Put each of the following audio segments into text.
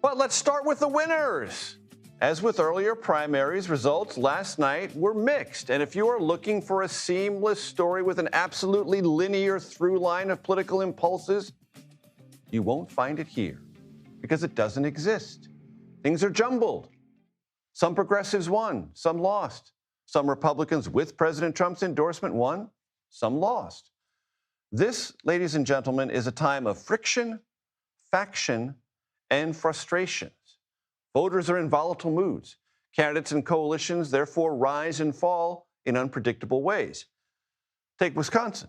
But let's start with the winners. As with earlier primaries, results last night were mixed. And if you are looking for a seamless story with an absolutely linear through line of political impulses, you won't find it here because it doesn't exist. Things are jumbled. Some progressives won, some lost. Some Republicans with President Trump's endorsement won, some lost. This, ladies and gentlemen, is a time of friction, faction, and frustrations. Voters are in volatile moods. Candidates and coalitions therefore rise and fall in unpredictable ways. Take Wisconsin.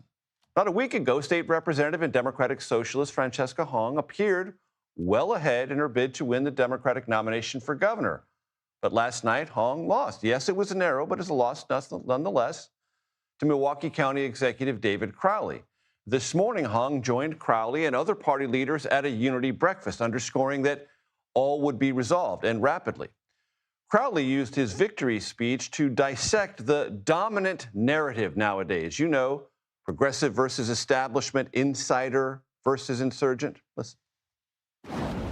Not a week ago, State Representative and Democratic Socialist Francesca Hong appeared well ahead in her bid to win the Democratic nomination for governor. But last night, Hong lost. Yes, it was narrow, but it's a loss nonetheless to Milwaukee County Executive David Crowley. This morning, Hong joined Crowley and other party leaders at a unity breakfast, underscoring that all would be resolved, and rapidly. Crowley used his victory speech to dissect the dominant narrative nowadays. You know, progressive versus establishment, insider versus insurgent. Listen.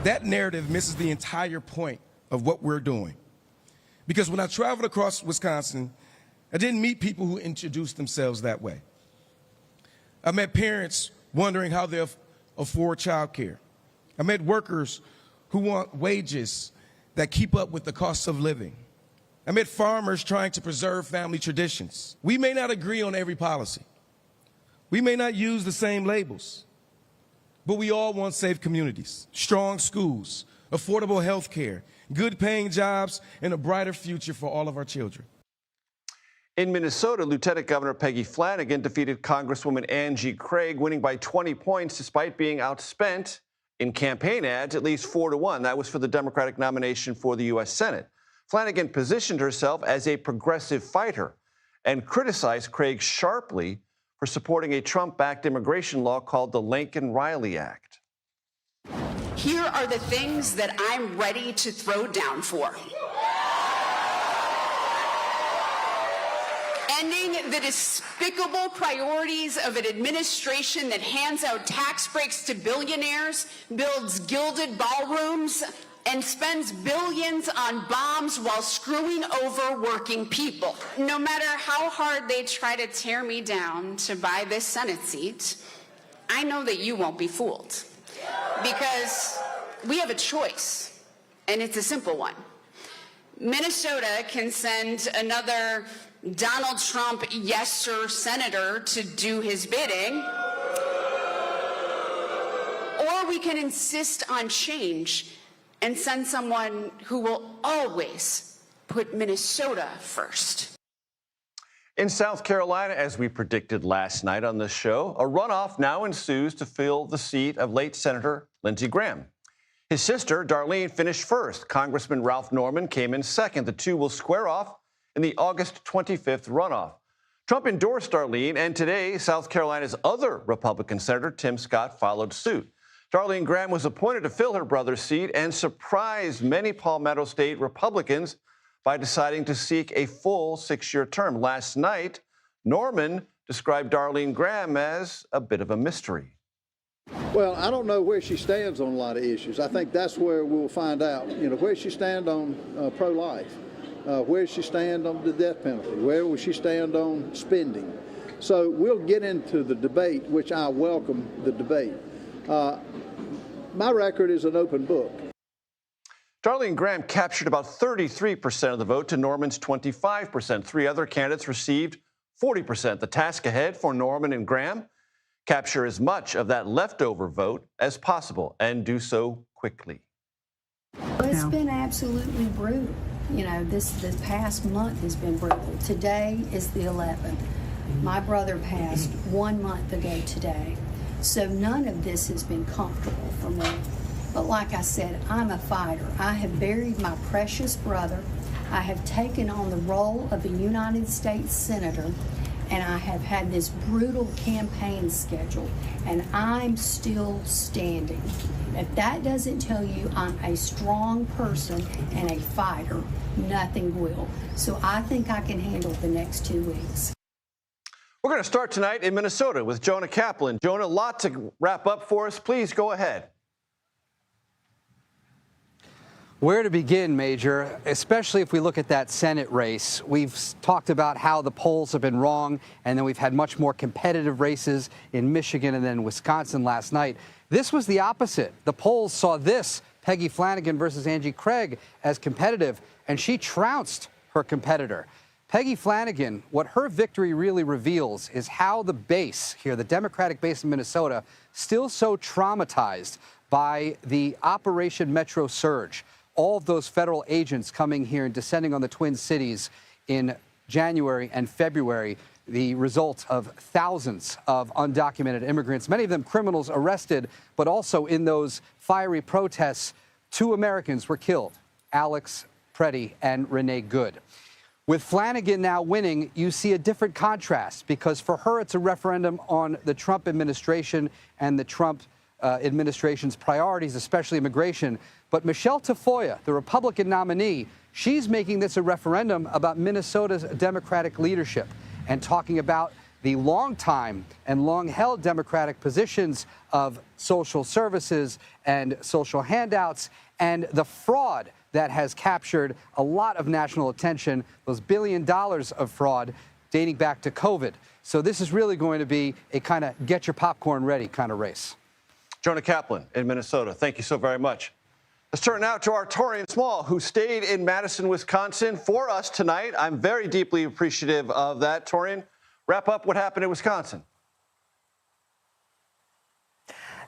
That narrative misses the entire point of what we're doing. Because when I traveled across Wisconsin, I didn't meet people who introduced themselves that way. I met parents wondering how they'll afford child care. I met workers who want wages that keep up with the cost of living. I met farmers trying to preserve family traditions. We may not agree on every policy. We may not use the same labels, but we all want safe communities, strong schools, affordable health care, good paying jobs, and a brighter future for all of our children. In Minnesota, Lieutenant Governor Peggy Flanagan defeated Congresswoman Angie Craig, winning by 20 points despite being outspent in campaign ads, at least 4-1. That was for the Democratic nomination for the U.S. Senate. Flanagan positioned herself as a progressive fighter and criticized Craig sharply for supporting a Trump-backed immigration law called the Lincoln-Riley Act. Here are the things that I'm ready to throw down for. Ending the despicable priorities of an administration that hands out tax breaks to billionaires, builds gilded ballrooms, and spends billions on bombs while screwing over working people. No matter how hard they try to tear me down to buy this Senate seat, I know that you won't be fooled. Because we have a choice, and it's a simple one. Minnesota can send another Donald Trump yes sir senator to do his bidding, or we can insist on change and send someone who will always put Minnesota first. In South Carolina, as we predicted last night on this show, a runoff now ensues to fill the seat of late Senator Lindsey Graham. His sister, Darlene, finished first. Congressman Ralph Norman came in second. The two will square off in the August 25th runoff. Trump endorsed Darlene, and today, South Carolina's other Republican Senator, Tim Scott, followed suit. Darlene Graham was appointed to fill her brother's seat and surprised many Palmetto State Republicans by deciding to seek a full 6-year term. Last night, Norman described Darlene Graham as a bit of a mystery. Well, I don't know where she stands on a lot of issues. I think that's where we'll find out, where she stand on pro-life, where she stand on the death penalty, where will she stand on spending. So we'll get into the debate, which I welcome the debate. My record is an open book. Darlene Graham captured about 33% of the vote to Norman's 25%. Three other candidates received 40%. The task ahead for Norman and Graham: capture as much of that leftover vote as possible and do so quickly. It's been absolutely brutal. This past month has been brutal. Today is the 11th. My brother passed 1 month ago today. So none of this has been comfortable for me. But like I said, I'm a fighter. I have buried my precious brother. I have taken on the role of a United States Senator, and I have had this brutal campaign schedule, and I'm still standing. If that doesn't tell you I'm a strong person and a fighter, nothing will. So I think I can handle the next 2 weeks. We're going to start tonight in Minnesota with Jonah Kaplan. Jonah, a lot to wrap up for us. Please go ahead. Where to begin, Major, especially if we look at that Senate race. We've talked about how the polls have been wrong, and then we've had much more competitive races in Michigan and then Wisconsin last night. This was the opposite. The polls saw this, Peggy Flanagan versus Angie Craig, as competitive, and she trounced her competitor. Peggy Flanagan, what her victory really reveals is how the base here, the Democratic base in Minnesota, still so traumatized by the Operation Metro Surge. All of those federal agents coming here and descending on the Twin Cities in January and February, the result of thousands of undocumented immigrants, many of them criminals arrested, but also in those fiery protests, 2 Americans were killed, Alex Preddy and Renee Good. With Flanagan now winning, you see a different contrast because for her, it's a referendum on the Trump administration and the Trump administration's priorities, especially immigration. But Michelle Tafoya, the Republican nominee, she's making this a referendum about Minnesota's Democratic leadership and talking about the long-time and long-held Democratic positions of social services and social handouts and the fraud that has captured a lot of national attention, those $1 billion of fraud dating back to COVID. So this is really going to be a kind of get your popcorn ready kind of race. Jonah Kaplan in Minnesota, thank you so very much. Let's turn now to our Taurean Small, who stayed in Madison, Wisconsin for us tonight. I'm very deeply appreciative of that. Taurean, wrap up what happened in Wisconsin.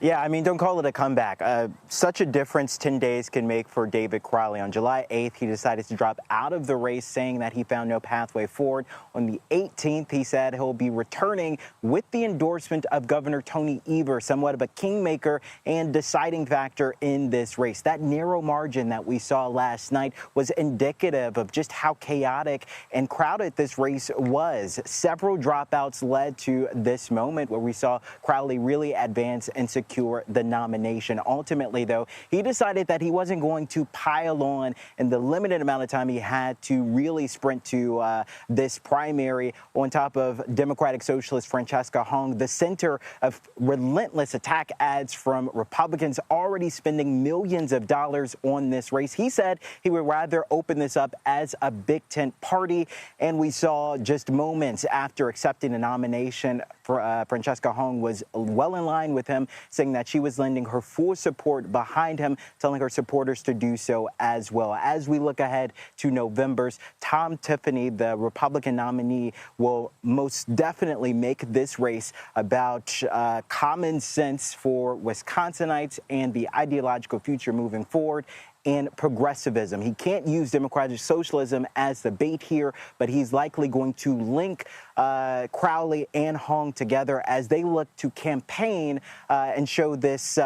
Yeah, I mean, don't call it a comeback. Such a difference 10 days can make for David Crowley. On July 8th, he decided to drop out of the race, saying that he found no pathway forward. On the 18th, he said he'll be returning with the endorsement of Governor Tony Evers, somewhat of a kingmaker and deciding factor in this race. That narrow margin that we saw last night was indicative of just how chaotic and crowded this race was. Several dropouts led to this moment where we saw Crowley really advance and secure the nomination. Ultimately, though, he decided that he wasn't going to pile on in the limited amount of time he had to really sprint to this primary on top of Democratic Socialist Francesca Hong, the center of relentless attack ads from Republicans already spending millions of dollars on this race. He said he would rather open this up as a big tent party, and we saw just moments after accepting the nomination, Francesca Hong was well in line with him, saying that she was lending her full support behind him, telling her supporters to do so as well. As we look ahead to November's, Tom Tiffany, the Republican nominee, will most definitely make this race about common sense for Wisconsinites and the ideological future moving forward, and progressivism. He can't use democratic socialism as the bait here, but he's likely going to link Crowley and Hong together as they look to campaign and show this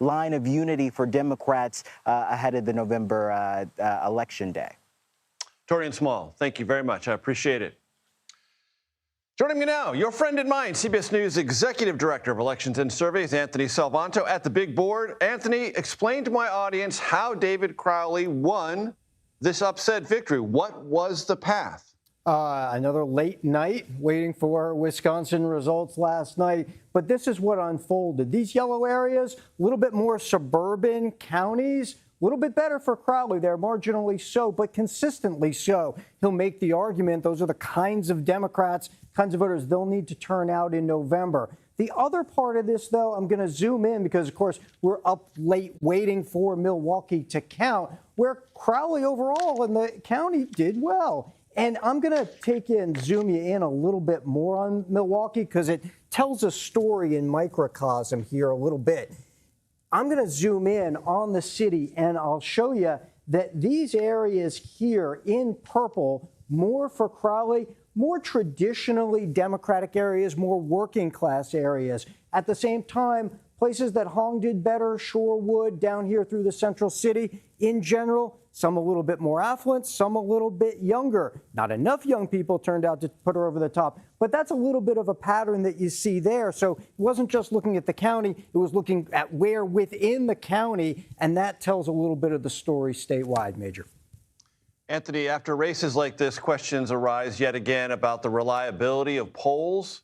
line of unity for Democrats ahead of the November election day. Taurean Small, thank you very much. I appreciate it. Joining me now, your friend and mine, CBS News Executive Director of Elections and Surveys, Anthony Salvanto, at the big board. Anthony, explain to my audience how David Crowley won this upset victory. What was the path? Another late night waiting for Wisconsin results last night. But this is what unfolded. These yellow areas, a little bit more suburban counties, a little bit better for Crowley there, marginally so, but consistently so. He'll make the argument those are the kinds of Democrats, kinds of voters they'll need to turn out in November. The other part of this, though, I'm going to zoom in because, of course, we're up late waiting for Milwaukee to count, where Crowley overall in the county did well. And I'm going to take you and zoom you in a little bit more on Milwaukee because it tells a story in microcosm here a little bit. I'm going to zoom in on the city, and I'll show you that these areas here in purple, more for Crowley, more traditionally Democratic areas, more working class areas. At the same time, places that Hong did better, Shorewood, down here through the central city, in general, some a little bit more affluent, some a little bit younger. Not enough young people turned out to put her over the top, but that's a little bit of a pattern that you see there. So it wasn't just looking at the county, it was looking at where within the county, and that tells a little bit of the story statewide, Major. Anthony, after races like this, questions arise yet again about the reliability of polls.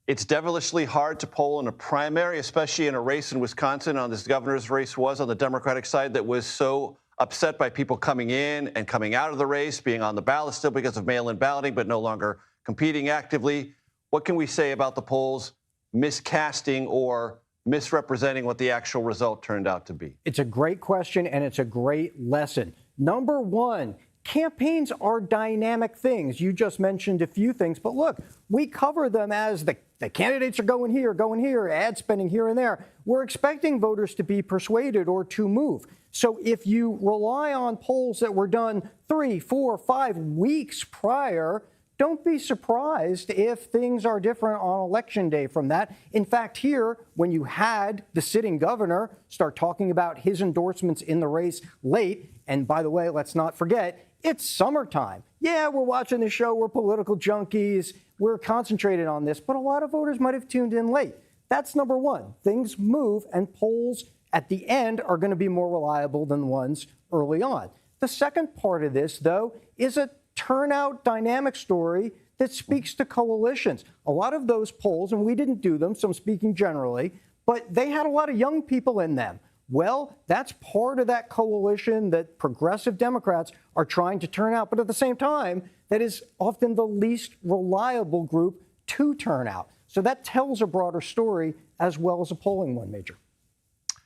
It's devilishly hard to poll in a primary, especially in a race in Wisconsin on this governor's race was on the Democratic side that was so upset by people coming in and coming out of the race, being on the ballot still because of mail-in balloting, but no longer competing actively. What can we say about the polls miscasting or misrepresenting what the actual result turned out to be? It's a great question, and it's a great lesson. Number one, campaigns are dynamic things. You just mentioned a few things, but look, we cover them as the candidates are going here, ad spending here and there. We're expecting voters to be persuaded or to move. So if you rely on polls that were done 3, 4, 5 weeks prior, don't be surprised if things are different on Election Day from that. In fact, here, when you had the sitting governor start talking about his endorsements in the race late, and by the way, let's not forget, it's summertime. Yeah, we're watching the show, we're political junkies, we're concentrated on this, but a lot of voters might have tuned in late. That's number one. Things move, and polls at the end are going to be more reliable than the ones early on. The second part of this, though, is a turnout dynamic story that speaks to coalitions. A lot of those polls, and we didn't do them, so I'm speaking generally, but they had a lot of young people in them. Well, that's part of that coalition that progressive Democrats are trying to turn out, but at the same time, that is often the least reliable group to turn out. So that tells a broader story as well as a polling one, Major.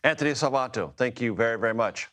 Anthony Salvanto, thank you very, very much.